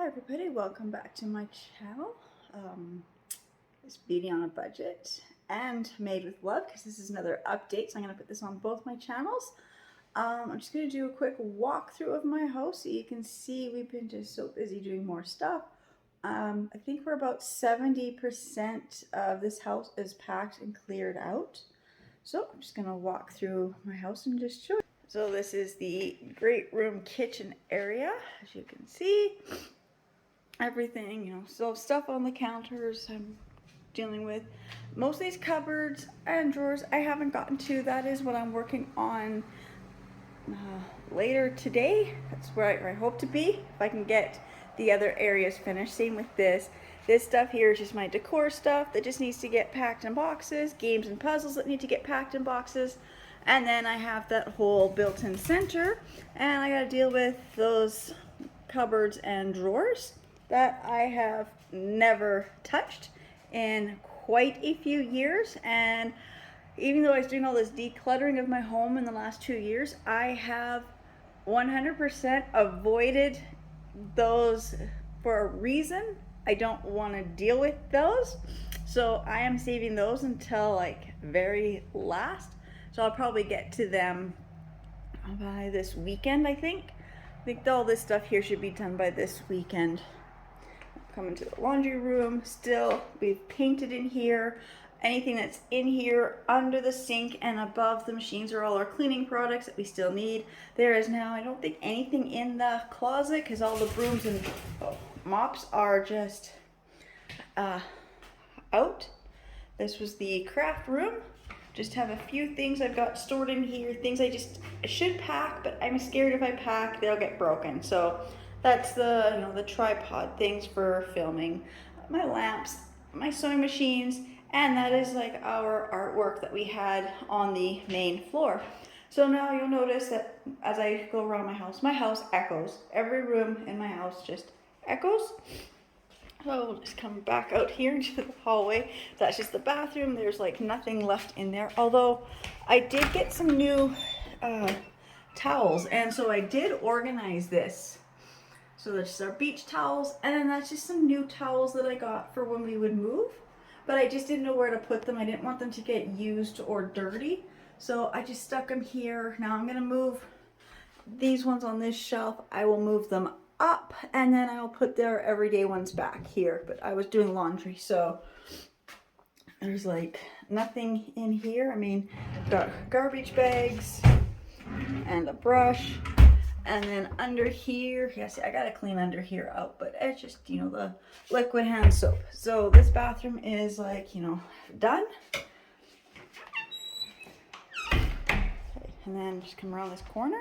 Hi everybody, welcome back to my channel. It's Beauty on a Budget and Made with Love, because this is another update, so I'm going to put this on both my channels. I'm just going to do a quick walkthrough of my house so you can see we've been just so busy doing more stuff. I think we're about 70% of this house is packed and cleared out. So I'm just going to walk through my house and just show you. So this is the great room kitchen area, as you can see. Everything, so stuff on the counters I'm dealing with. Most of these cupboards and drawers I haven't gotten to. That is what I'm working on later today. That's where I hope to be, if I can get the other areas finished. Same with this. This stuff here is just my decor stuff that just needs to get packed in boxes, games and puzzles that need to get packed in boxes. And then I have that whole built-in center, and I gotta deal with those cupboards and drawers that I have never touched in quite a few years. And even though I was doing all this decluttering of my home in the last 2 years, I have 100% avoided those for a reason. I don't want to deal with those, so I am saving those until like very last. So I'll probably get to them by this weekend. I think all this stuff here should be done by this weekend. Come into the laundry room. Still, we've painted in here. Anything that's in here under the sink and above the machines are all our cleaning products that we still need. There is now, I don't think, anything in the closet because all the brooms and mops are just out. This was the craft room. Just have a few things I've got stored in here. Things I should pack, but I'm scared if I pack, they'll get broken. So that's the, the tripod things for filming, my lamps, my sewing machines, and that is like our artwork that we had on the main floor. So now you'll notice that as I go around my house echoes. Every room in my house just echoes. So we'll just come back out here into the hallway. That's just the bathroom. There's like nothing left in there. Although I did get some new towels, and so I did organize this. So that's our beach towels, and then that's just some new towels that I got for when we would move. But I just didn't know where to put them. I didn't want them to get used or dirty. So I just stuck them here. Now I'm gonna move these ones on this shelf. I will move them up, and then I'll put their everyday ones back here. But I was doing laundry, so there's like nothing in here. I mean, got garbage bags and a brush. And then under here, see, I gotta clean under here out, but it's just, the liquid hand soap. So this bathroom is like, done. Okay, and then just come around this corner.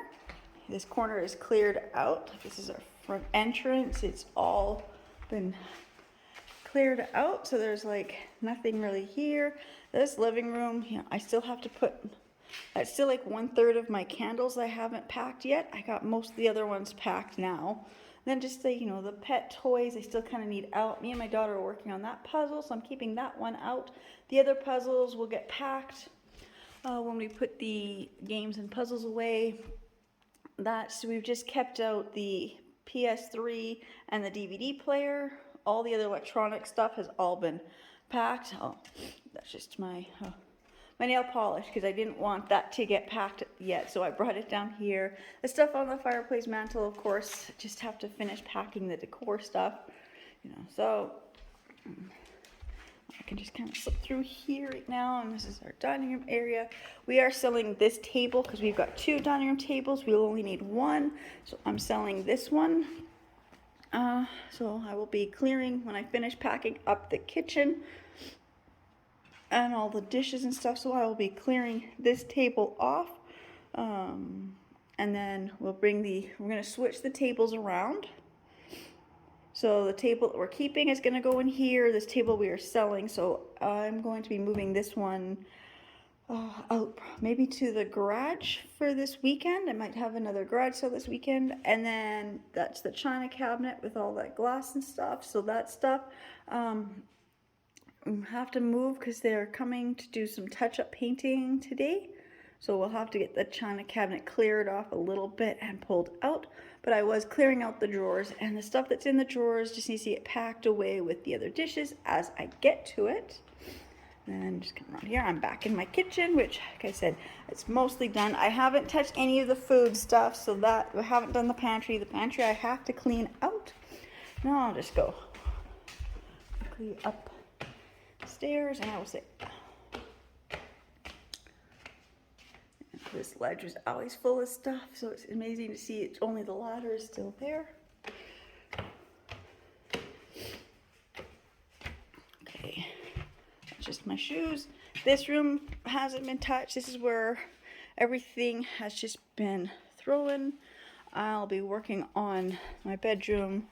This corner is cleared out. This is our front entrance. It's all been cleared out. So there's like nothing really here. This living room, I still have to put, that's still like 1/3 of my candles I haven't packed yet. I got most of the other ones packed now. Then just the, the pet toys I still kind of need out. Me and my daughter are working on that puzzle, so I'm keeping that one out. The other puzzles will get packed when we put the games and puzzles away. So we've just kept out the PS3 and the DVD player. All the other electronic stuff has all been packed. Oh, that's just my nail polish, because I didn't want that to get packed yet, so I brought it down here. The stuff on the fireplace mantle, of course, just have to finish packing the decor stuff, so I can just kind of slip through here right now. And this is our dining room area. We are selling this table because we've got 2 dining room tables. We'll only need 1, so I'm selling this one. So I will be clearing when I finish packing up the kitchen and all the dishes and stuff, so I will be clearing this table off, and then we're gonna switch the tables around. So the table that we're keeping is gonna go in here. This table we are selling, so I'm going to be moving this one out maybe to the garage for this weekend. I might have another garage sale this weekend, and then that's the china cabinet with all that glass and stuff. So that stuff have to move because they're coming to do some touch-up painting today. So we'll have to get the china cabinet cleared off a little bit and pulled out. But I was clearing out the drawers, and the stuff that's in the drawers just needs to get packed away with the other dishes as I get to it. And just come around here. I'm back in my kitchen, which, like I said, it's mostly done. I haven't touched any of the food stuff, so that I haven't done the pantry. The pantry I have to clean out. Now I'll just go quickly upstairs, and I will say, this ledge was always full of stuff, so it's amazing to see it's only the ladder is still there. Okay. Just my shoes. This room hasn't been touched. This is where everything has just been thrown. I'll be working on my bedroom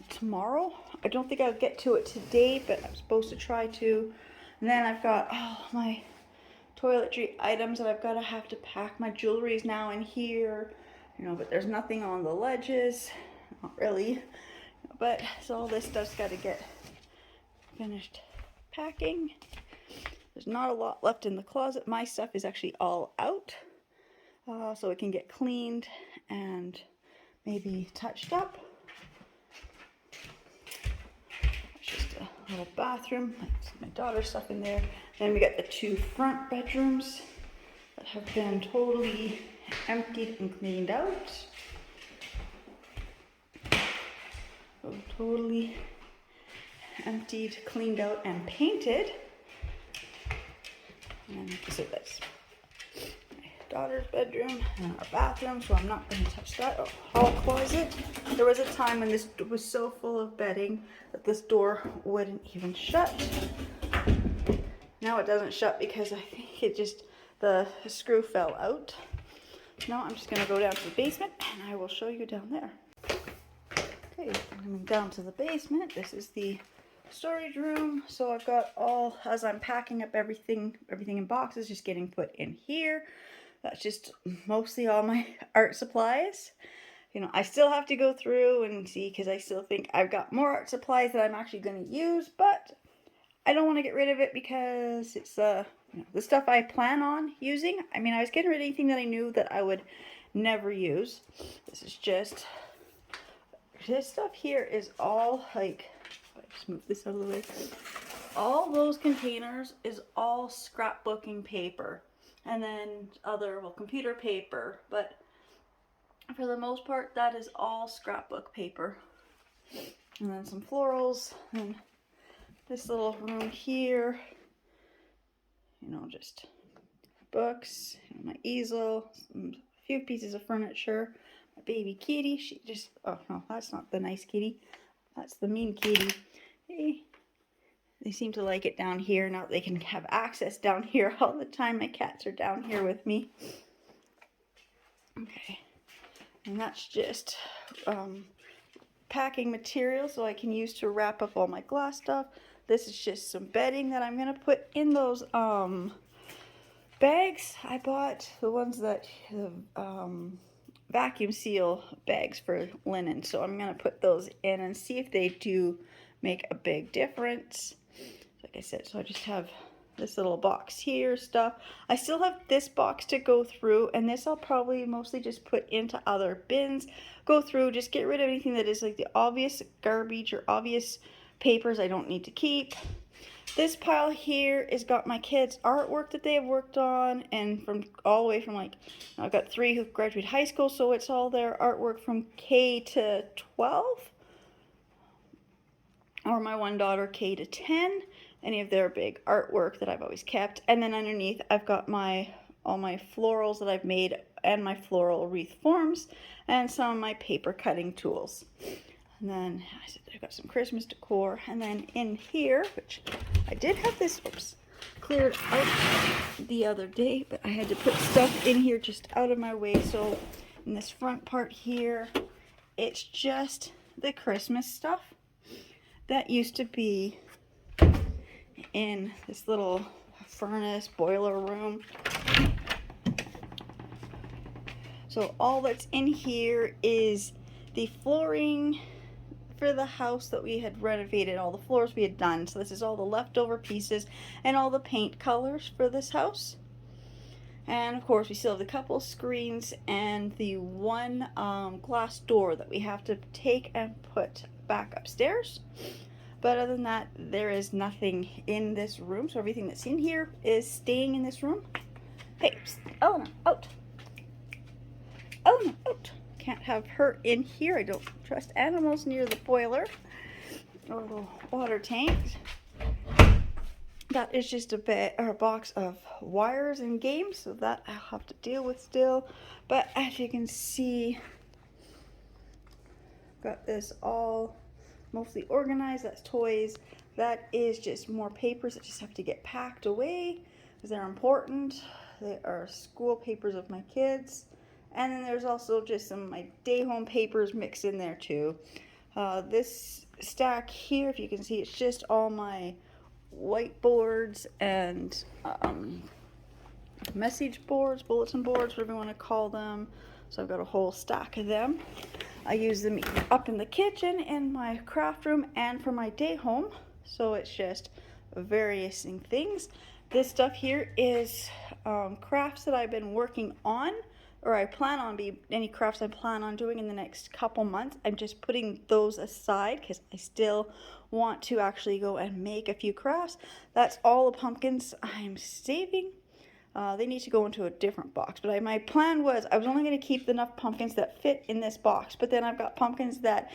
tomorrow. I don't think I'll get to it today, but I'm supposed to try to. And then I've got all my toiletry items that I've got to have to pack. My jewelry is now in here, you know, but there's nothing on the ledges. Not really. But so all this stuff's got to get finished packing. There's not a lot left in the closet. My stuff is actually all out, so it can get cleaned and maybe touched up. It's just a little bathroom. My daughter's stuff in there. Then we got the two front bedrooms that have been totally emptied and cleaned out. So totally emptied, cleaned out, and painted. And like I said, that's my daughter's bedroom and our bathroom, so I'm not going to touch that. Oh, hall closet. There was a time when this was so full of bedding that this door wouldn't even shut. Now it doesn't shut because I think it just, the screw fell out. Now I'm just going to go down to the basement and I will show you down there. Okay, coming down to the basement. This is the storage room. So I've got all, as I'm packing up everything in boxes, just getting put in here. That's just mostly all my art supplies. You know, I still have to go through and see, because I still think I've got more art supplies that I'm actually going to use, but I don't want to get rid of it because it's you know, the stuff I plan on using. I mean, I was getting rid of anything that I knew that I would never use. This is just, this stuff here is all like, just move this out of the way. All those containers is all scrapbooking paper, and then other, well, computer paper, but for the most part that is all scrapbook paper. And then some florals, and this little room here, you know, just books, you know, my easel, a few pieces of furniture, my baby kitty. She just, oh no, that's not the nice kitty, that's the mean kitty. Hey, they seem to like it down here. Now they can have access down here all the time. My cats are down here with me. Okay, and that's just packing material so I can use to wrap up all my glass stuff. This is just some bedding that I'm gonna put in those bags. I bought the ones that vacuum seal bags for linen, so I'm gonna put those in and see if they do make a big difference. Like I said, so I just have this little box here, stuff. I still have this box to go through, and this I'll probably mostly just put into other bins. Go through, just get rid of anything that is like the obvious garbage or obvious papers I don't need to keep. This pile here has got my kids' artwork that they have worked on, and from all the way from, like, I've got 3 who graduated high school, so it's all their artwork from K to 12. Or my one daughter K to 10, any of their big artwork that I've always kept. And then underneath I've got all my florals that I've made, and my floral wreath forms, and some of my paper cutting tools. And then I've got some Christmas decor. And then in here, which I did have this, cleared out the other day, but I had to put stuff in here just out of my way. So in this front part here, it's just the Christmas stuff that used to be in this little furnace boiler room. So all that's in here is the flooring for the house that we had renovated, all the floors we had done. So this is all the leftover pieces and all the paint colors for this house. And of course, we still have the couple screens and the one glass door that we have to take and put back upstairs. But other than that, there is nothing in this room. So everything that's in here is staying in this room. Hey, oh no, out. Oh no, out. Can't have her in here. I don't trust animals near the boiler or the water tank. That is just a box of wires and games, so that I'll have to deal with still. But as you can see, got this all mostly organized. That's toys. That is just more papers that just have to get packed away because they're important. They are school papers of my kids. And then there's also just some of my day home papers mixed in there too. This stack here, if you can see, it's just all my whiteboards and message boards, bulletin boards, whatever you want to call them. So I've got a whole stack of them. I use them up in the kitchen, in my craft room, and for my day home. So it's just various things. This stuff here is crafts that I've been working on, or I plan on any crafts I plan on doing in the next couple months. I'm just putting those aside because I still want to actually go and make a few crafts. That's all the pumpkins I'm saving. They need to go into a different box, but my plan was I was only going to keep enough pumpkins that fit in this box, but then I've got pumpkins that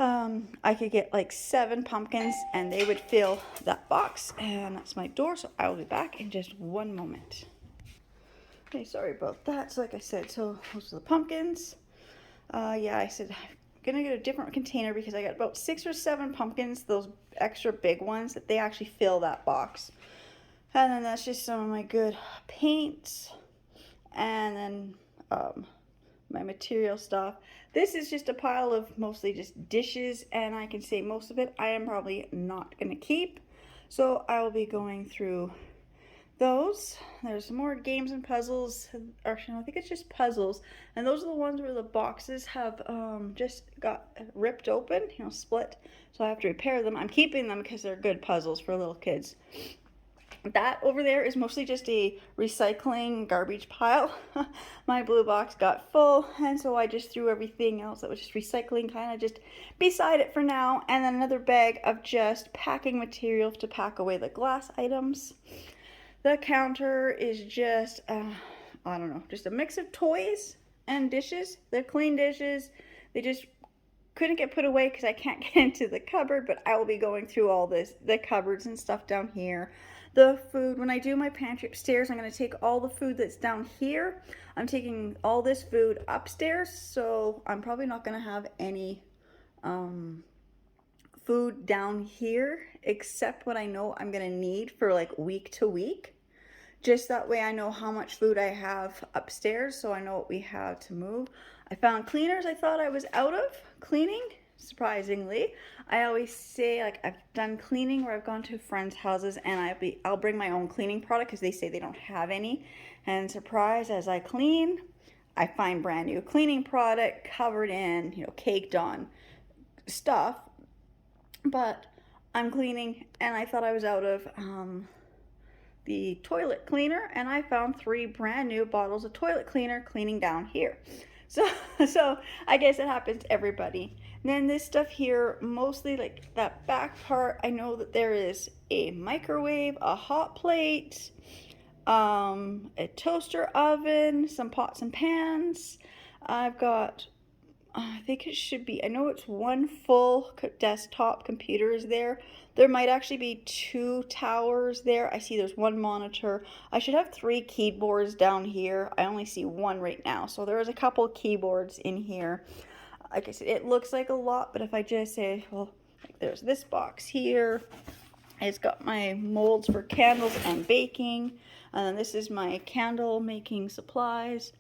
I could get like 7 pumpkins and they would fill that box, and that's my door. So I will be back in just one moment. Okay, sorry about that. So like I said, so those are the pumpkins. Yeah, I said I'm gonna get a different container because I got about 6 or 7 pumpkins, those extra big ones that they actually fill that box. And then that's just some of my good paints, and then my material stuff. This is just a pile of mostly just dishes, and I can say most of it I am probably not gonna keep. So I will be going through those. There's some more games and puzzles. Actually, I think it's just puzzles, and those are the ones where the boxes have just got ripped open, split, so I have to repair them. I'm keeping them because they're good puzzles for little kids. That over there is mostly just a recycling garbage pile. My blue box got full, and so I just threw everything else that was just recycling kind of just beside it for now, and then another bag of just packing material to pack away the glass items. The counter is just, I don't know, just a mix of toys and dishes. They're clean dishes. They just couldn't get put away because I can't get into the cupboard, but I will be going through all this, the cupboards and stuff down here. The food, when I do my pantry upstairs, I'm going to take all the food that's down here. I'm taking all this food upstairs, so I'm probably not going to have any food down here except what I know I'm gonna need for like week to week. Just that way I know how much food I have upstairs, so I know what we have to move. I found cleaners I thought I was out of cleaning, surprisingly. I always say, like, I've done cleaning where I've gone to friends' houses and I'll bring my own cleaning product because they say they don't have any. And surprise, as I clean, I find brand new cleaning product covered in, caked on stuff. But I'm cleaning and I thought I was out of the toilet cleaner, and I found 3 brand new bottles of toilet cleaner cleaning down here. So I guess it happens to everybody. And then this stuff here, mostly like that back part, I know that there is a microwave, a hot plate, a toaster oven, some pots and pans. I've got, I think it should be, I know it's 1 full desktop computer is there. There might actually be 2 towers there. I see there's 1 monitor. I should have 3 keyboards down here. I only see 1 right now. So there is a couple keyboards in here. Like I said, it looks like a lot, but if I just say, well, like there's this box here. It's got my molds for candles and baking. And then this is my candle making supplies.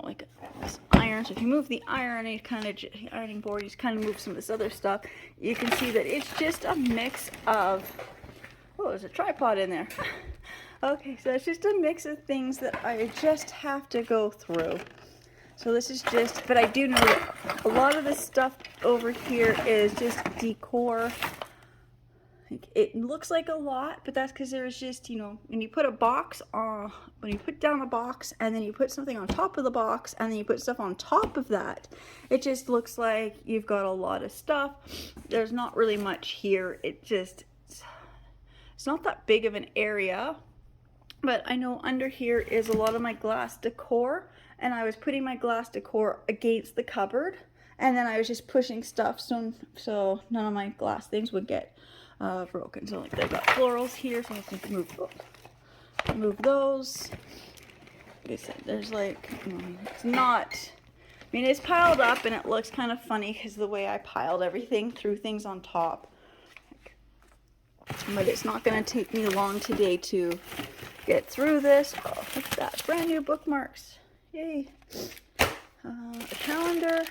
Like this iron. So if you move the iron, ironing board, you just kind of move some of this other stuff. You can see that it's just a mix of, oh, there's a tripod in there. Okay, so it's just a mix of things that I just have to go through. So this is just, but I do know that a lot of this stuff over here is just decor. It looks like a lot, but that's because there's just, you know, when you put a box on, when you put down a box and then you put something on top of the box and then you put stuff on top of that, it just looks like you've got a lot of stuff. There's not really much here. It's not that big of an area, but I know under here is a lot of my glass decor, and I was putting my glass decor against the cupboard, and then I was just pushing stuff so none of my glass things would get broken. So like they've got florals here, so I have to move those. Like I said, there's like, it's not, I mean, it's piled up and it looks kind of funny because the way I piled everything, threw things on top. But it's not going to take me long today to get through this. Oh, look at that, brand new bookmarks. Yay. A calendar,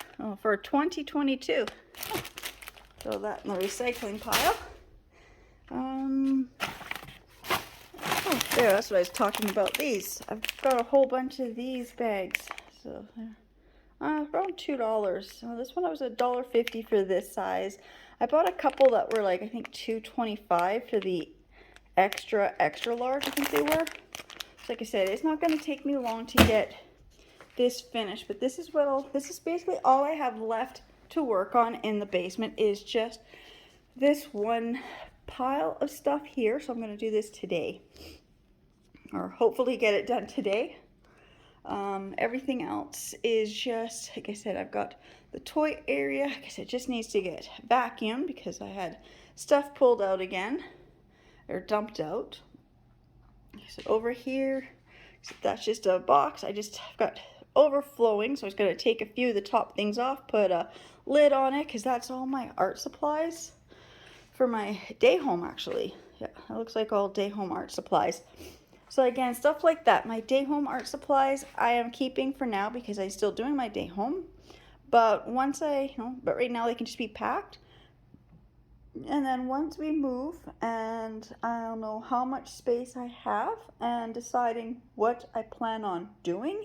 for 2022. Throw that in the recycling pile. Oh, there, that's what I was talking about. These, I've got a whole bunch of these bags. So around $2. This one was $1.50 for this size. I bought a couple that were like, I think $2.25 for the extra large, I think they were. So like I said, it's not going to take me long to get this finished, but this is basically all I have left to work on in the basement is just this one pile of stuff here. So I'm going to do this today, or hopefully get it done today. Everything else is just, like I said, I've got the toy area. I guess it just needs to get vacuumed because I had stuff pulled out again, or dumped out. So over here, that's just a box. I've got overflowing, so I was going to take a few of the top things off, put a lid on it, because that's all my art supplies for my day home, actually. Yeah, it looks like all day home art supplies. So again, stuff like that, my day home art supplies, I am keeping for now because I'm still doing my day home. But but right now they can just be packed. And then once we move, and I'll know how much space I have, and deciding what I plan on doing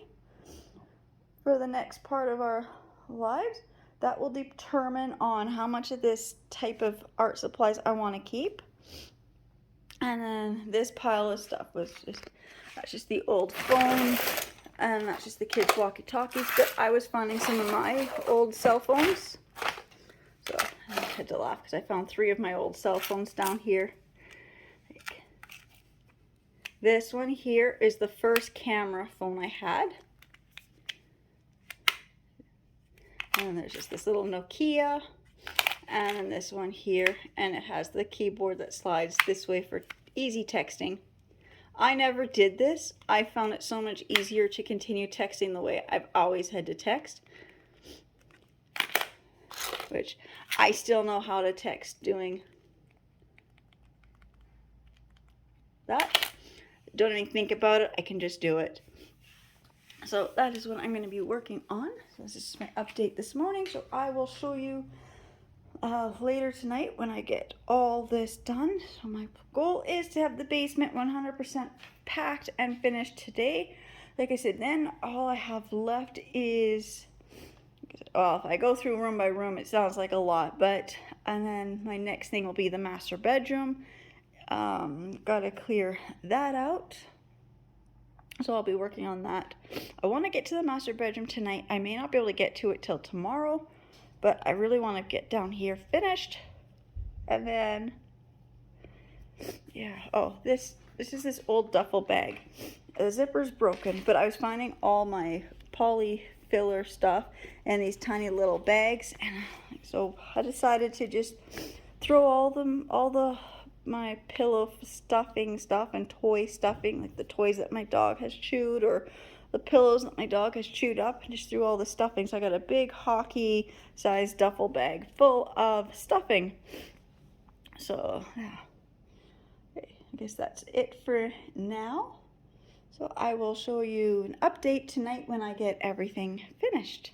for the next part of our lives, that will determine on how much of this type of art supplies I want to keep. And then this pile of stuff that's just the old phone, and that's just the kids' walkie-talkies. But I was finding some of my old cell phones, so I had to laugh because I found 3 of my old cell phones down here. This one here is the first camera phone I had. And there's just this little Nokia, and then this one here, and it has the keyboard that slides this way for easy texting. I never did this. I found it so much easier to continue texting the way I've always had to text, which I still know how to text doing that. Don't even think about it, I can just do it. So that is what I'm going to be working on. So this is my update this morning. So I will show you later tonight when I get all this done. So my goal is to have the basement 100% packed and finished today. Like I said, then all I have left is, well, if I go through room by room, it sounds like a lot, and then my next thing will be the master bedroom. Gotta clear that out. So I'll be working on that. I want to get to the master bedroom tonight. I may not be able to get to it till tomorrow, but I really want to get down here finished. And then, yeah, oh, this is this old duffel bag. The zipper's broken, but I was finding all my poly filler stuff in these tiny little bags, and so I decided to just throw all my pillow stuffing stuff and toy stuffing, like the toys that my dog has chewed or the pillows that my dog has chewed up, and just threw all the stuffing. So I got a big hockey sized duffel bag full of stuffing. So yeah, I guess that's it for now. So I will show you an update tonight when I get everything finished.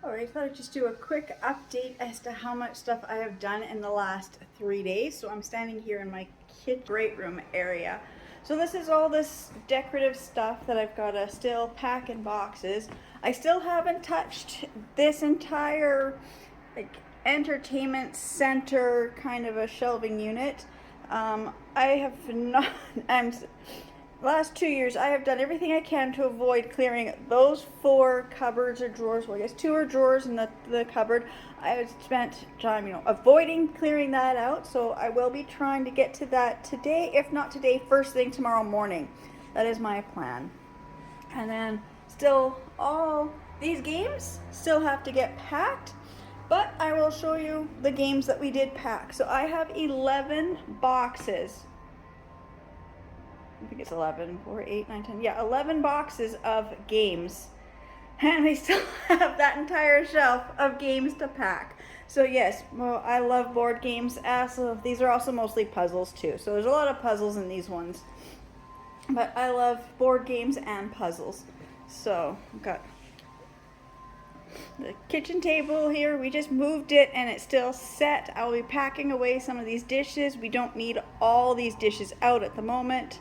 Alright, I thought I'd just do a quick update as to how much stuff I have done in the last 3 days. So I'm standing here in my kid great room area. So this is all this decorative stuff that I've got to still pack in boxes. I still haven't touched this entire, like, entertainment center kind of a shelving unit. I have not, last 2 years I have done everything I can to avoid clearing those 4 cupboards or drawers. Well, I guess 2 are drawers in the cupboard. I have spent time, avoiding clearing that out. So I will be trying to get to that today. If not today, first thing tomorrow morning. That is my plan. And then still all these games still have to get packed. But I will show you the games that we did pack. So I have 11 boxes. I think it's 11, 4, 8, 9, 10. Yeah, 11 boxes of games. And I still have that entire shelf of games to pack. So yes, well, I love board games. So these are also mostly puzzles too. So there's a lot of puzzles in these ones. But I love board games and puzzles. So I've got the kitchen table here. We just moved it and it's still set. I will be packing away some of these dishes. We don't need all these dishes out at the moment.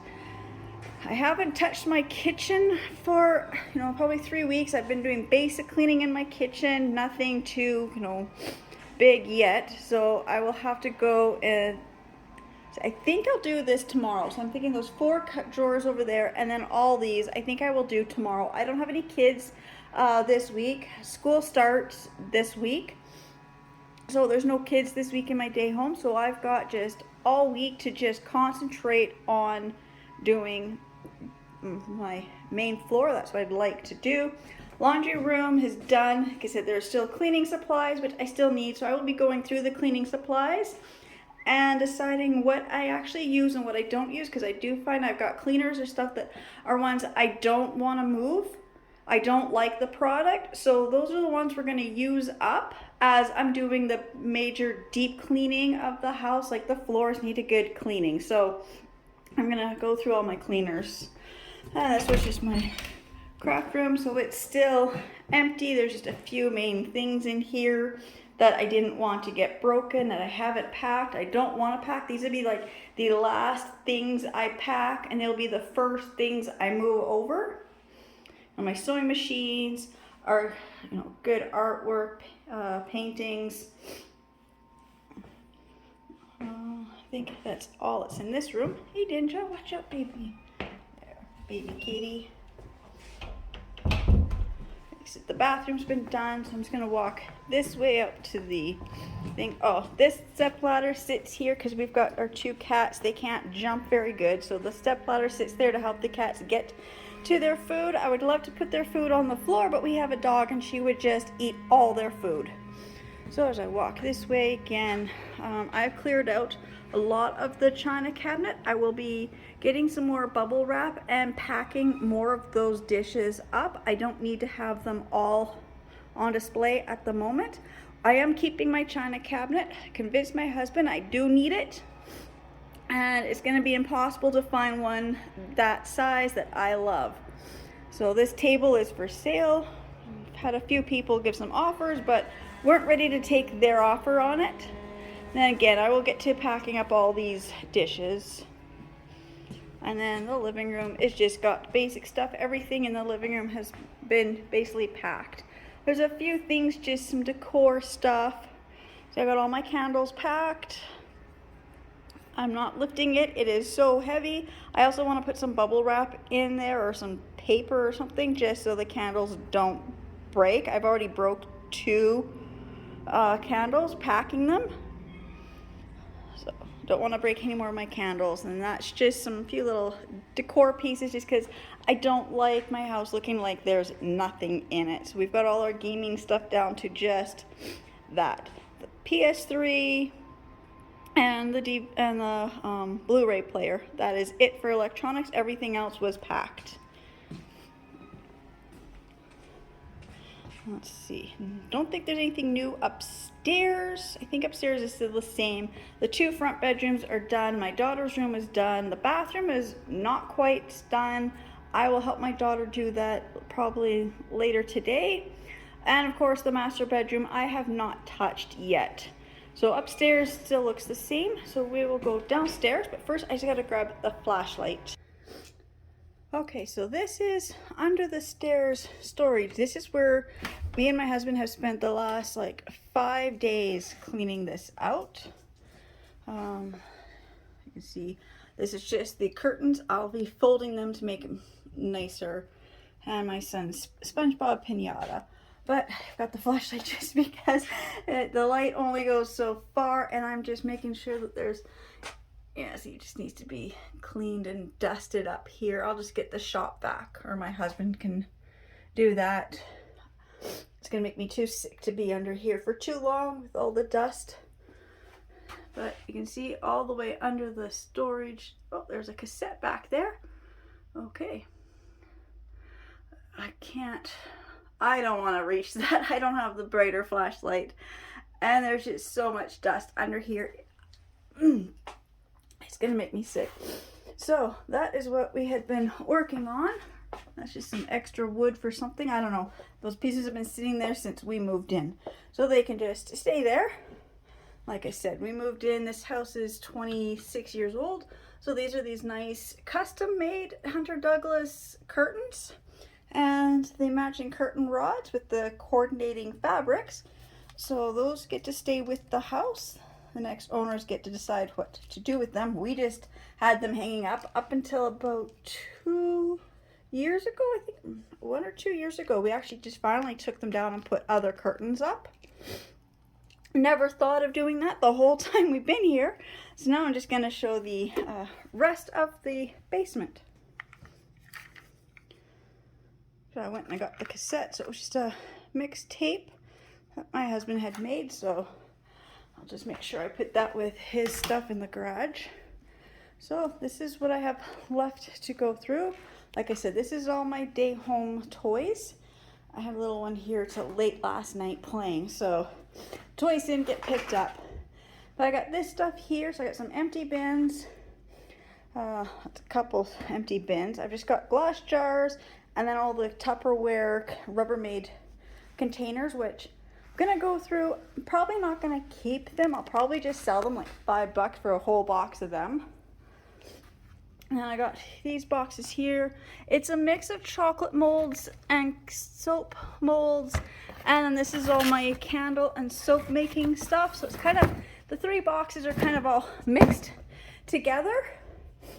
I haven't touched my kitchen for probably 3 weeks. I've been doing basic cleaning in my kitchen, nothing too big yet. So I will have to go and I think I'll do this tomorrow. So I'm thinking those 4 drawers over there and then all these I think I will do tomorrow. I don't have any kids this week. School starts this week, so there's no kids this week in my day home. So I've got just all week to just concentrate on doing my main floor. That's what I'd like to do. Laundry room is done. Like I said, there's still cleaning supplies which I still need, so I will be going through the cleaning supplies and deciding what I actually use and what I don't use, because I do find I've got cleaners or stuff that are ones I don't want to move. I don't like the product, so those are the ones we're going to use up as I'm doing the major deep cleaning of the house. Like the floors need a good cleaning, so I'm going to go through all my cleaners. And this was just my craft room, so it's still empty. There's just a few main things in here that I didn't want to get broken, that I haven't packed. I don't want to pack. These would be like the last things I pack, and they'll be the first things I move over. And my sewing machines are, good artwork, paintings. I think that's all that's in this room. Hey, Dinja, watch out, baby. There, baby kitty. The bathroom's been done, so I'm just gonna walk this way up to the thing. Oh, this step ladder sits here because we've got our 2 cats. They can't jump very good, so the step ladder sits there to help the cats get to their food. I would love to put their food on the floor, but we have a dog and she would just eat all their food. So as I walk this way again, I've cleared out a lot of the china cabinet. I will be getting some more bubble wrap and packing more of those dishes up. I don't need to have them all on display at the moment. I am keeping my china cabinet. I convinced my husband I do need it, and it's going to be impossible to find one that size that I love. So this table is for sale. I've had a few people give some offers, but weren't ready to take their offer on it. Then again, I will get to packing up all these dishes. And then the living room is just got basic stuff. Everything in the living room has been basically packed. There's a few things, just some decor stuff. So I got all my candles packed. I'm not lifting it. It is so heavy. I also want to put some bubble wrap in there or some paper or something just so the candles don't break. I've already broke 2 candles packing them. So don't want to break any more of my candles. And that's just some few little decor pieces just because I don't like my house looking like there's nothing in it. So we've got all our gaming stuff down to just that. The PS3 and the Blu-ray player. That is it for electronics. Everything else was packed. Let's see. Don't think there's anything new upstairs. I think upstairs is still the same. The 2 front bedrooms are done. My daughter's room is done. The bathroom is not quite done. I will help my daughter do that probably later today. And of course the master bedroom I have not touched yet. So upstairs still looks the same. So we will go downstairs, but first I just gotta grab the flashlight. Okay, so this is under the stairs storage. This is where me and my husband have spent the last like 5 days cleaning this out. You can see this is just the curtains. I'll be folding them to make them nicer. And my son's SpongeBob pinata. But I've got the flashlight just because the light only goes so far, and I'm just making sure that there's, yeah, see, it just needs to be cleaned and dusted up here. I'll just get the shop vac, or my husband can do that. It's gonna make me too sick to be under here for too long with all the dust. But you can see all the way under the storage. Oh, there's a cassette back there. Okay. I don't want to reach that. I don't have the brighter flashlight. And there's just so much dust under here. It's gonna make me sick. So that is what we had been working on. That's just some extra wood for something. I don't know. Those pieces have been sitting there since we moved in. So they can just stay there. Like I said, we moved in. This house is 26 years old. So these are these nice custom made Hunter Douglas curtains. And the matching curtain rods with the coordinating fabrics. So those get to stay with the house. The next owners get to decide what to do with them. We just had them hanging up until about 2 years ago, I think 1 or 2 years ago. We actually just finally took them down and put other curtains up. Never thought of doing that the whole time we've been here. So now I'm just going to show the rest of the basement. So I went and I got the cassette, so it was just a mixed tape that my husband had made, so I'll just make sure I put that with his stuff in the garage. So this is what I have left to go through. Like I said, this is all my day home toys. I have a little one here till late last night playing, so toys didn't get picked up. But I got this stuff here, so I got some empty bins. A couple empty bins. I've just got glass jars and then all the Tupperware Rubbermaid containers, which I'm gonna go through. I'm probably not gonna keep them. I'll probably just sell them like $5 for a whole box of them. And I got these boxes here. It's a mix of chocolate molds and soap molds. And then this is all my candle and soap making stuff. So it's kind of, the 3 boxes are kind of all mixed together.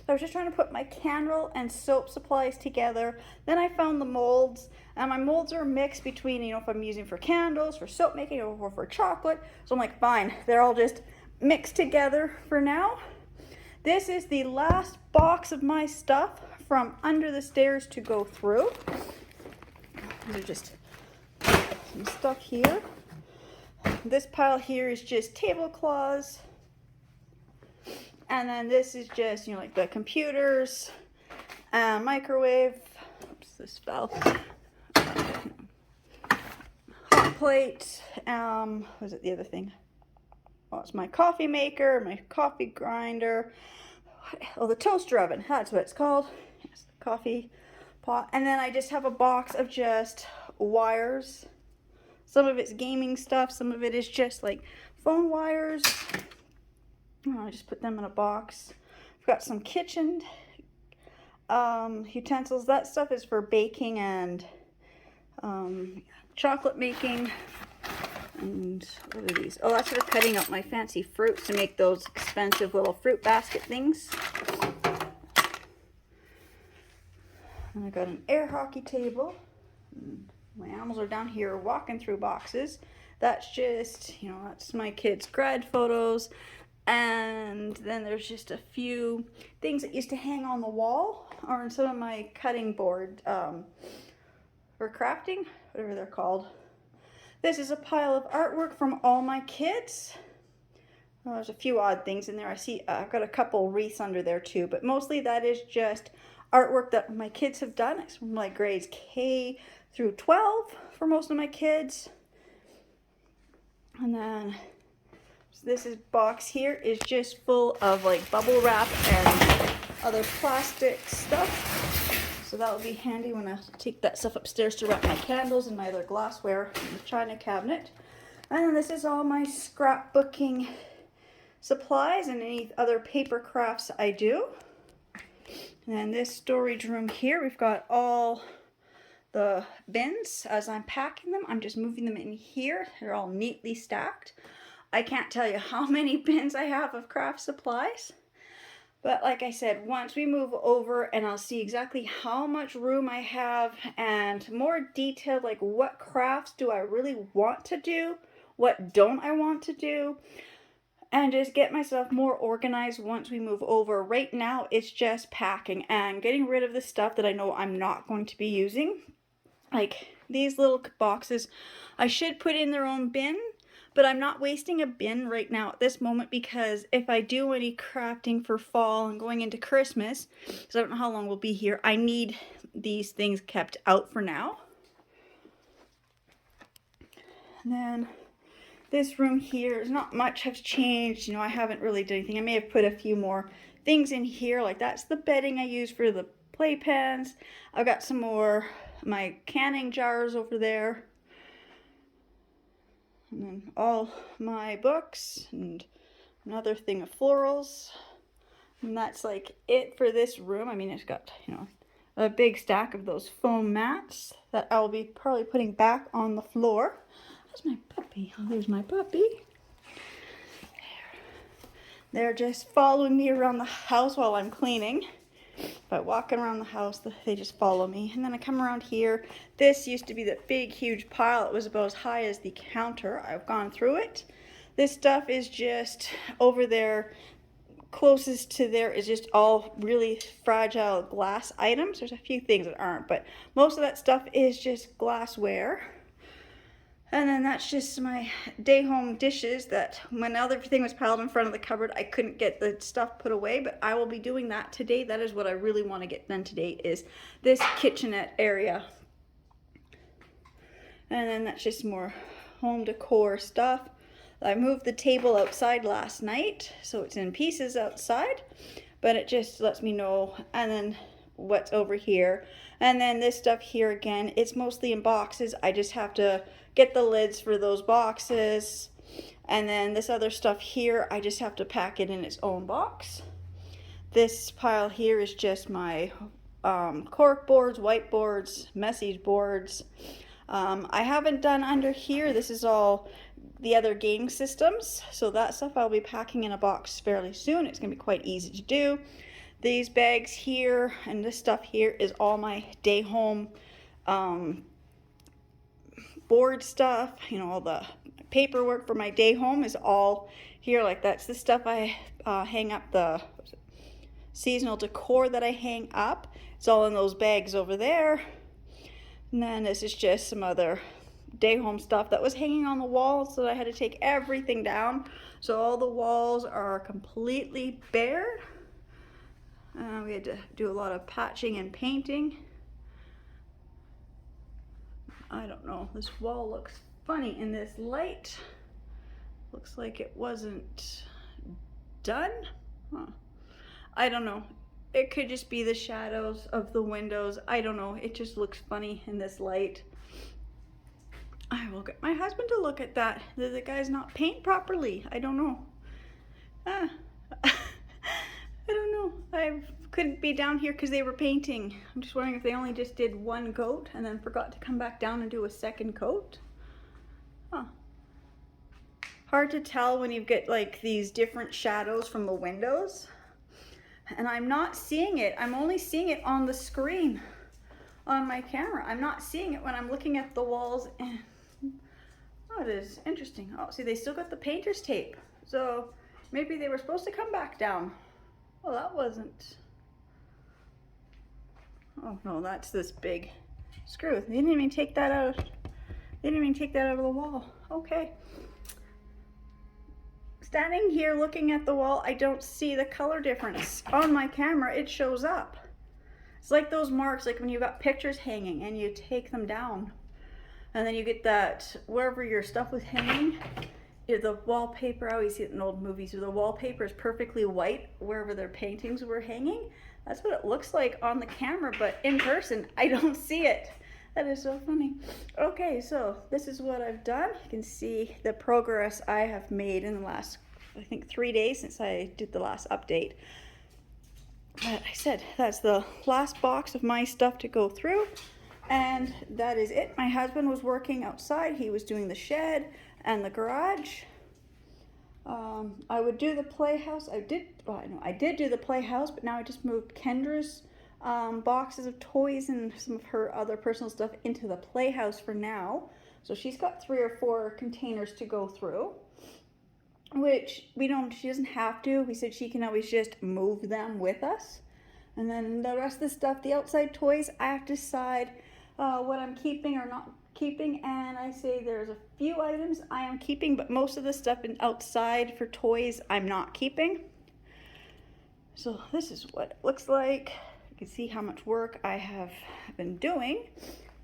I was just trying to put my candle and soap supplies together. Then I found the molds, and my molds are mixed between, if I'm using for candles, for soap making, or for chocolate. So I'm like, fine, they're all just mixed together for now. This is the last box of my stuff from under the stairs to go through. These are just some stuff here. This pile here is just tablecloths. And then this is just, like the computers, microwave, oops, this fell, hot plate, what was it, the other thing? Oh, it's my coffee maker, my coffee grinder, oh, the toaster oven, that's what it's called, yes, the coffee pot. And then I just have a box of just wires. Some of it's gaming stuff, some of it is just like phone wires. I just put them in a box. I've got some kitchen utensils. That stuff is for baking and chocolate making. And what are these? Oh, that's for cutting up my fancy fruits to make those expensive little fruit basket things. And I got an air hockey table. My animals are down here walking through boxes. That's just, that's my kids' grad photos. And then there's just a few things that used to hang on the wall or in some of my cutting board for crafting, whatever they're called. This is a pile of artwork from all my kids. Well, there's a few odd things in there. I see I've got a couple wreaths under there too, but mostly that is just artwork that my kids have done. It's from like grades K through 12 for most of my kids. And then this box here is just full of like bubble wrap and other plastic stuff. So that will be handy when I take that stuff upstairs to wrap my candles and my other glassware in the china cabinet. And then this is all my scrapbooking supplies and any other paper crafts I do. And then this storage room here, we've got all the bins. As I'm packing them, I'm just moving them in here. They're all neatly stacked. I can't tell you how many bins I have of craft supplies. But like I said, once we move over and I'll see exactly how much room I have and more detailed, like what crafts do I really want to do, what don't I want to do, and just get myself more organized once we move over. Right now, it's just packing and getting rid of the stuff that I know I'm not going to be using. Like these little boxes, I should put in their own bin, but I'm not wasting a bin right now at this moment, because if I do any crafting for fall and going into Christmas, because I don't know how long we'll be here, I need these things kept out for now. And then this room here, not much has changed. You know, I haven't really done anything. I may have put a few more things in here, like that's the bedding I use for the playpens. I've got some more my canning jars over there. And then all my books and another thing of florals. And that's like it for this room. I mean, it's got, you know, a big stack of those foam mats that I'll be probably putting back on the floor. There's my puppy. Oh, there's my puppy. They're just following me around the house while I'm cleaning. By walking around the house, they just follow me. And then I come around here. This used to be the big, huge pile. It was about as high as the counter. I've gone through it. This stuff is just over there. Closest to there is just all really fragile glass items. There's a few things that aren't, but most of that stuff is just glassware. And then that's just my day home dishes that when everything was piled in front of the cupboard, I couldn't get the stuff put away, but I will be doing that today. That is what I really want to get done today, is this kitchenette area. And then that's just more home decor stuff. I moved the table outside last night, so it's in pieces outside, but it just lets me know. And then what's over here. And then this stuff here again, it's mostly in boxes. I just have to get the lids for those boxes. And then this other stuff here, I just have to pack it in its own box. This pile here is just my cork boards, whiteboards, message boards. I haven't done under here. This is all the other game systems. So that stuff I'll be packing in a box fairly soon. It's going to be quite easy to do. These bags here and this stuff here is all my day home board stuff. You know, all the paperwork for my day home is all here. Like that's the stuff I hang up, the seasonal decor that I hang up. It's all in those bags over there. And then this is just some other day home stuff that was hanging on the wall, so I had to take everything down. So all the walls are completely bare. We had to do a lot of patching and painting. I don't know, this wall looks funny in this light. Looks like it wasn't done. Huh. I don't know. It could just be the shadows of the windows. I don't know. It just looks funny in this light. I will get my husband to look at that. Did the guys not paint properly? I don't know. I don't know. I couldn't be down here because they were painting. I'm just wondering if they only just did one coat and then forgot to come back down and do a second coat. Huh. Hard to tell when you get like these different shadows from the windows. And I'm not seeing it. I'm only seeing it on the screen on my camera. I'm not seeing it when I'm looking at the walls. Oh, it is interesting. Oh, see, they still got the painter's tape. So maybe they were supposed to come back down. Well, that wasn't. Oh no, that's this big screw. They didn't even take that out. They didn't even take that out of the wall. Okay. Standing here looking at the wall, I don't see the color difference. On my camera, it shows up. It's like those marks, like when you've got pictures hanging and you take them down. And then you get that, wherever your stuff was hanging, the wallpaper, I always see it in old movies, where the wallpaper is perfectly white wherever their paintings were hanging. That's what it looks like on the camera, but in person, I don't see it. That is so funny. Okay, so this is what I've done. You can see the progress I have made in the last, I think, 3 days since I did the last update. But I said, that's the last box of my stuff to go through. And that is it. My husband was working outside. He was doing the shed and the garage. I would do the playhouse. I did do the playhouse, but now I just moved Kendra's boxes of toys and some of her other personal stuff into the playhouse for now. So she's got 3 or 4 containers to go through, which she doesn't have to. We said she can always just move them with us. And then the rest of the stuff, the outside toys, I have to decide what I'm keeping or not keeping. And I say there's a few items I am keeping, but most of the stuff outside for toys I'm not keeping. So this is what it looks like. You can see how much work I have been doing.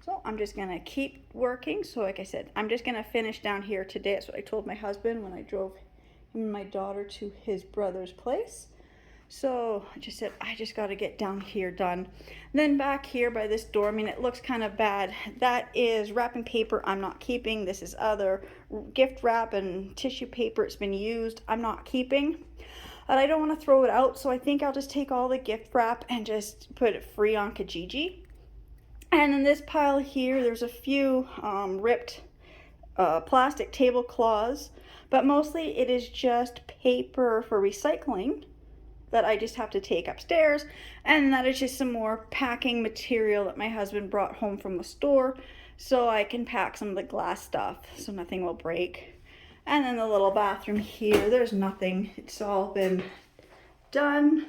So I'm just gonna keep working. So like I said, I'm just gonna finish down here today. That's what I told my husband when I drove him and my daughter to his brother's place. So I just said, I just got to get down here done. And then back here by this door, I mean, it looks kind of bad. That is wrapping paper I'm not keeping. This is other gift wrap and tissue paper. It's been used. I'm not keeping. And I don't want to throw it out, so I think I'll just take all the gift wrap and just put it free on Kijiji. And in this pile here, there's a few ripped plastic tablecloths, but mostly it is just paper for recycling that I just have to take upstairs, and that is just some more packing material that my husband brought home from the store so I can pack some of the glass stuff so nothing will break. And then the little bathroom here, there's nothing. It's all been done.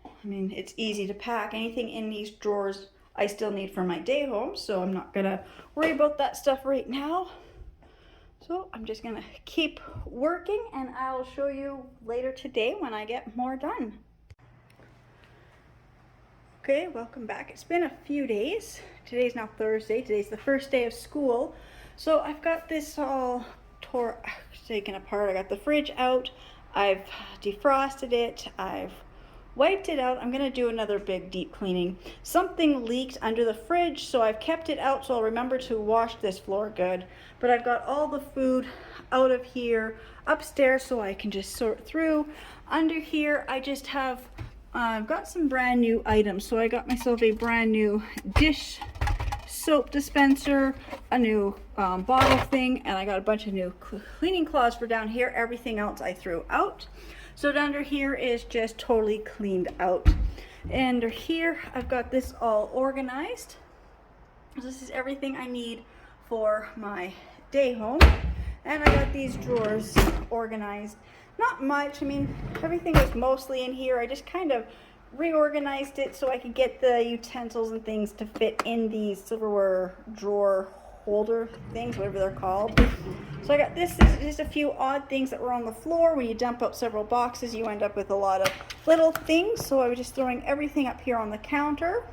I mean, it's easy to pack. Anything in these drawers I still need for my day home, so I'm not gonna worry about that stuff right now. So I'm just gonna keep working, and I'll show you later today when I get more done. Okay, welcome back. It's been a few days. Today's now Thursday. Today's the first day of school. So I've got this all taken apart. I got the fridge out. I've defrosted it. I've wiped it out. I'm gonna do another big deep cleaning. Something leaked under the fridge, so I've kept it out so I'll remember to wash this floor good. But I've got all the food out of here upstairs so I can just sort through. Under here I just have I've got some brand new items. So I got myself a brand new dish soap dispenser, a new bottle thing, and I got a bunch of new cleaning cloths for down here. Everything else I threw out. So under here is just totally cleaned out. And under here, I've got this all organized. This is everything I need for my day home. And I got these drawers organized. Not much, I mean, everything was mostly in here. I just kind of reorganized it so I could get the utensils and things to fit in these silverware drawer holder things, whatever they're called. So I got this is just a few odd things that were on the floor. When you dump out several boxes, you end up with a lot of little things. So I was just throwing everything up here on the counter,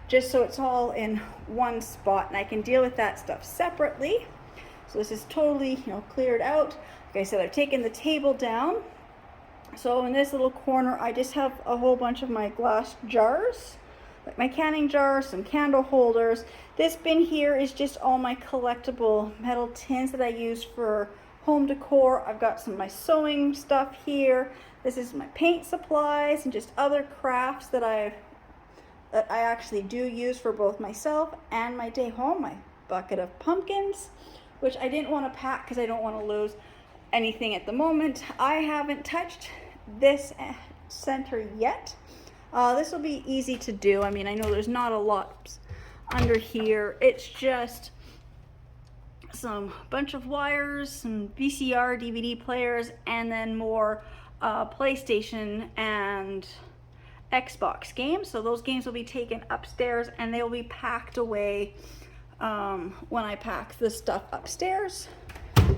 just so it's all in one spot, and I can deal with that stuff separately. So this is totally, cleared out. Like I said, I've taken the table down. So in this little corner, I just have a whole bunch of my glass jars, like my canning jars, some candle holders. This bin here is just all my collectible metal tins that I use for home decor. I've got some of my sewing stuff here. This is my paint supplies and just other crafts that I actually do use for both myself and my day home. My bucket of pumpkins, which I didn't want to pack because I don't want to lose anything at the moment. I haven't touched this center yet. This will be easy to do. I mean, I know there's not a lot under here. It's just some bunch of wires, some VCR, DVD players, and then more PlayStation and Xbox games. So those games will be taken upstairs and they will be packed away when I pack the stuff upstairs.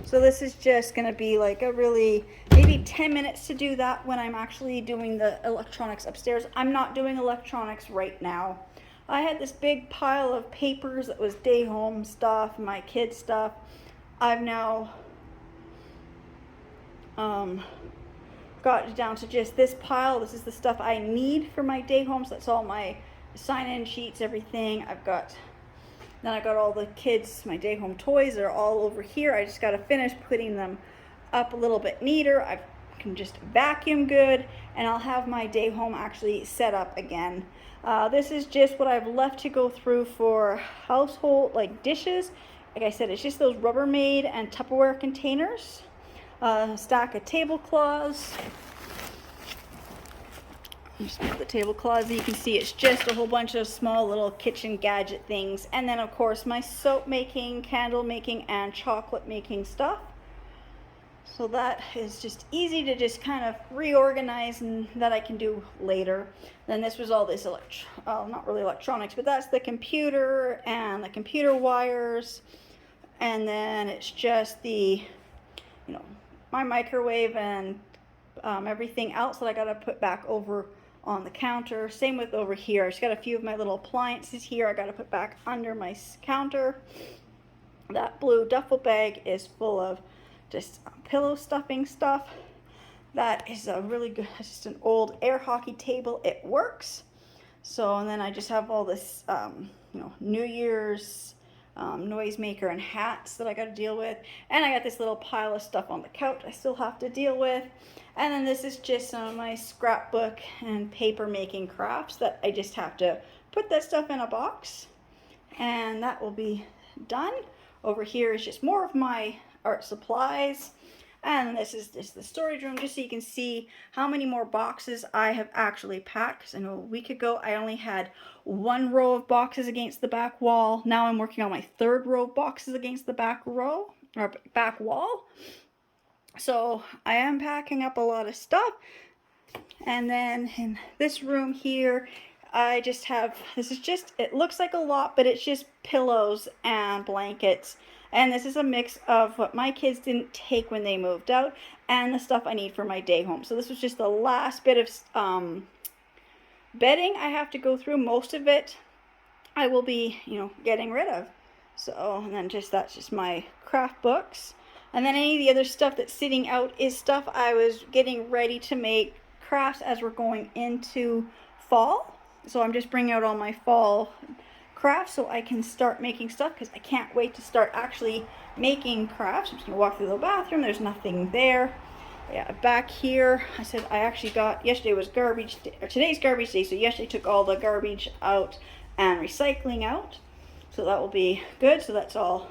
So this is just going to be like a really, maybe 10 minutes to do that when I'm actually doing the electronics upstairs. I'm not doing electronics right now. I had this big pile of papers that was day home stuff, my kids stuff. I've now got it down to just this pile. This is the stuff I need for my day home. So that's all my sign-in sheets, everything. Then I got all the kids, my day home toys are all over here. I just got to finish putting them up a little bit neater. I've can just vacuum good, and I'll have my day home actually set up again. This is just what I've left to go through for household, like dishes. Like I said, it's just those Rubbermaid and Tupperware containers. A stack of tablecloths. Just put the tablecloths. You can see it's just a whole bunch of small little kitchen gadget things. And then of course my soap making, candle making, and chocolate making stuff. So that is just easy to just kind of reorganize, and that I can do later. Then this was all this not really electronics, but that's the computer and the computer wires. And then it's just the, my microwave and everything else that I got to put back over on the counter. Same with over here. I just got a few of my little appliances here I got to put back under my counter. That blue duffel bag is full of just pillow stuffing stuff. That is a really good, it's just an old air hockey table. It works. So, and then I just have all this, New Year's noisemaker and hats that I got to deal with. And I got this little pile of stuff on the couch I still have to deal with. And then this is just some of my scrapbook and paper making crafts that I just have to put that stuff in a box. And that will be done. Over here is just more of my art supplies. And this is just the storage room, just so you can see how many more boxes I have actually packed. Because I know a week ago I only had one row of boxes against the back wall. Now I'm working on my third row of boxes against the back row, or back wall. So I am packing up a lot of stuff. And then in this room here, I just have, it looks like a lot, but it's just pillows and blankets. And this is a mix of what my kids didn't take when they moved out and the stuff I need for my day home. So this was just the last bit of bedding I have to go through. Most of it I will be, getting rid of. So, and then that's just my craft books. And then any of the other stuff that's sitting out is stuff I was getting ready to make crafts as we're going into fall. So I'm just bringing out all my fall crafts so I can start making stuff, because I can't wait to start actually making crafts. I'm just gonna walk through the bathroom. There's nothing there. Yeah, back here, I said I actually got, yesterday was garbage day, or today's garbage day, so yesterday took all the garbage out and recycling out. So that will be good. So that's all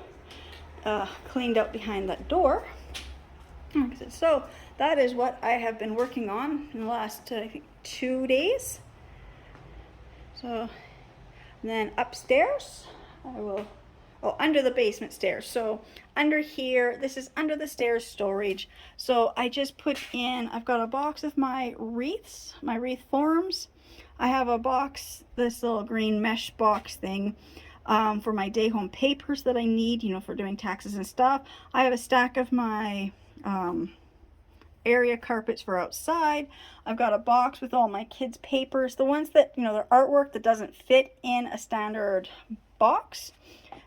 cleaned up behind that door. So that is what I have been working on in the last, I think, 2 days. So, and then upstairs, under the basement stairs. So under here, this is under the stairs storage. So I just put in, I've got a box of my wreaths, my wreath forms. I have a box, this little green mesh box thing, for my day home papers that I need, for doing taxes and stuff. I have a stack of my area carpets for outside. I've got a box with all my kids' papers, the ones that, their artwork that doesn't fit in a standard box.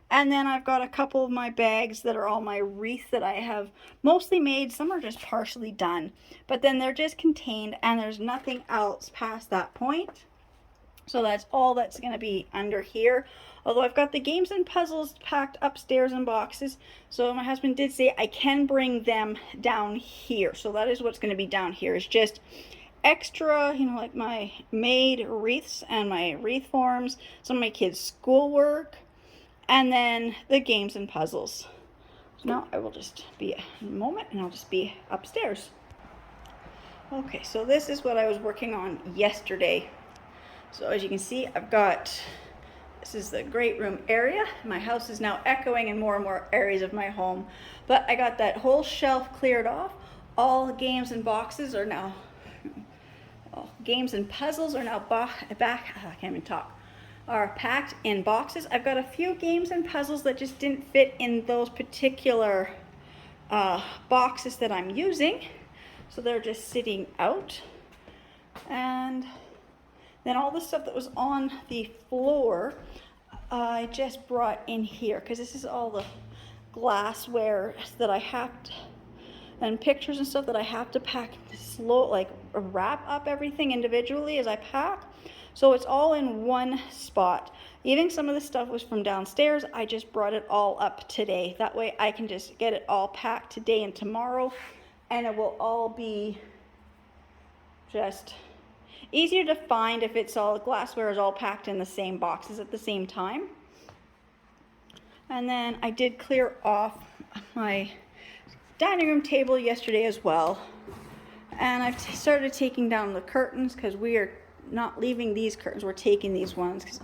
And then I've got a couple of my bags that are all my wreaths that I have mostly made. Some are just partially done, but then they're just contained, and there's nothing else past that point. So that's all that's going to be under here. Although I've got the games and puzzles packed upstairs in boxes. So my husband did say I can bring them down here. So that is what's going to be down here. It's just extra, like my made wreaths and my wreath forms, some of my kids' schoolwork, and then the games and puzzles. So now I will just be a moment, and I'll just be upstairs. Okay, so this is what I was working on yesterday. So as you can see, this is the great room area. My house is now echoing in more and more areas of my home. But I got that whole shelf cleared off. All games and boxes are now, games and puzzles are now are packed in boxes. I've got a few games and puzzles that just didn't fit in those particular boxes that I'm using. So they're just sitting out. And then all the stuff that was on the floor, I just brought in here, because this is all the glassware that I have to, and pictures and stuff that I have to pack wrap up everything individually as I pack. So it's all in one spot. Even some of the stuff was from downstairs. I just brought it all up today. That way I can just get it all packed today and tomorrow. and it will all be just easier to find if it's all glassware is all packed in the same boxes at the same time. And then I did clear off my dining room table yesterday as well. And I've started taking down the curtains because we are not leaving these curtains. We're taking these ones because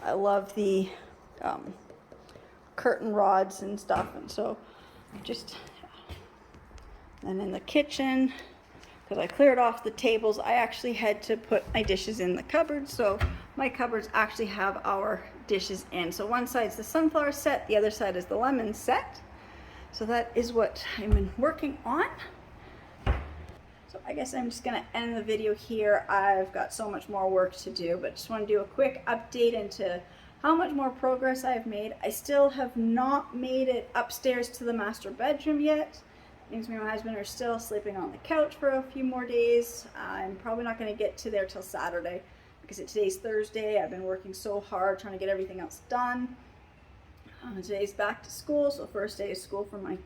I love the curtain rods and stuff. And so just, and in the kitchen, because I cleared off the tables, I actually had to put my dishes in the cupboard. So my cupboards actually have our dishes in. So one side's the sunflower set, the other side is the lemon set. So that is what I've been working on. So I guess I'm just gonna end the video here. I've got so much more work to do, but just want to do a quick update into how much more progress I've made. I still have not made it upstairs to the master bedroom yet. Means me and my husband are still sleeping on the couch for a few more days. I'm probably not going to get to there till Saturday because today's Thursday. I've been working so hard trying to get everything else done. Today's back to school, so first day of school for my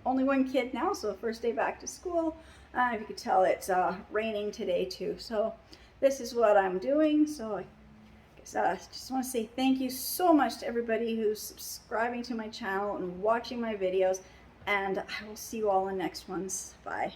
only one kid now, so first day back to school. If you could tell, it's raining today too. So this is what I'm doing. So I guess just want to say thank you so much to everybody who's subscribing to my channel and watching my videos. And I will see you all in the next ones. Bye.